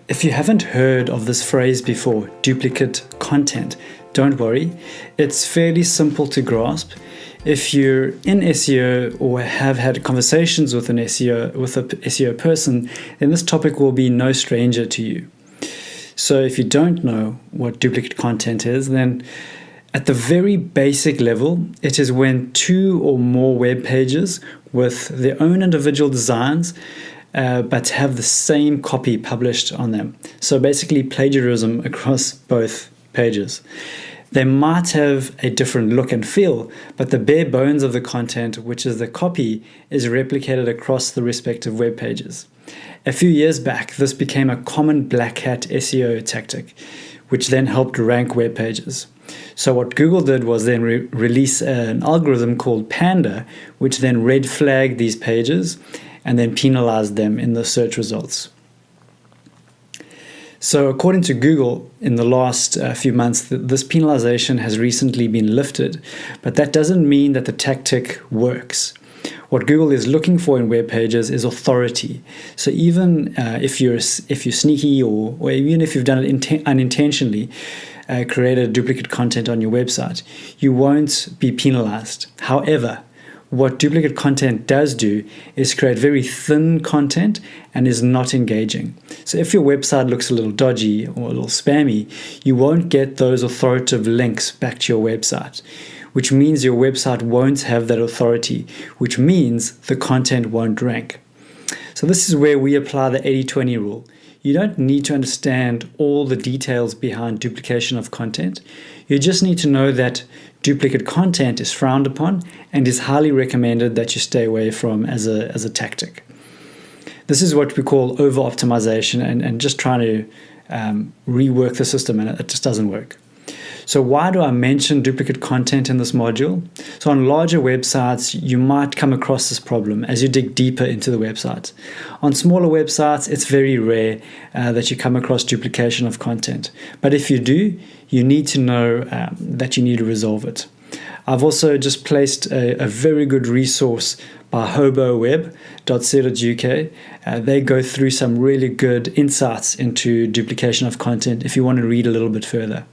If you haven't heard of this phrase before, duplicate content, don't worry. It's fairly simple to grasp. If you're in SEO or have had conversations with an SEO person, then this topic will be no stranger to you. So if you don't know what duplicate content is, then at the very basic level, it is when two or more web pages with their own individual designs but have the same copy published on them. So basically plagiarism across both pages. They might have a different look and feel, but the bare bones of the content, which is the copy, is replicated across the respective web pages. A few years back, this became a common black hat SEO tactic, which then helped rank web pages. So what Google did was then release an algorithm called Panda, which then red flagged these pages and then penalized them in the search results. So according to Google, in the last few months, this penalization has recently been lifted, but that doesn't mean that the tactic works. What Google is looking for in web pages is authority. So even if you're sneaky or even if you've done it unintentionally, created duplicate content on your website, you won't be penalized. However, what duplicate content does do is create very thin content and is not engaging. So if your website looks a little dodgy or a little spammy, you won't get those authoritative links back to your website, which means your website won't have that authority, which means the content won't rank. So this is where we apply the 80-20 rule. You don't need to understand all the details behind duplication of content. You just need to know that duplicate content is frowned upon and is highly recommended that you stay away from as a tactic. This is what we call over-optimization and just trying to rework the system, and it just doesn't work. So why do I mention duplicate content in this module? So on larger websites, you might come across this problem as you dig deeper into the website. On smaller websites, it's very rare that you come across duplication of content. But if you do, you need to know that you need to resolve it. I've also just placed a very good resource by hoboweb.co.uk. They go through some really good insights into duplication of content if you want to read a little bit further.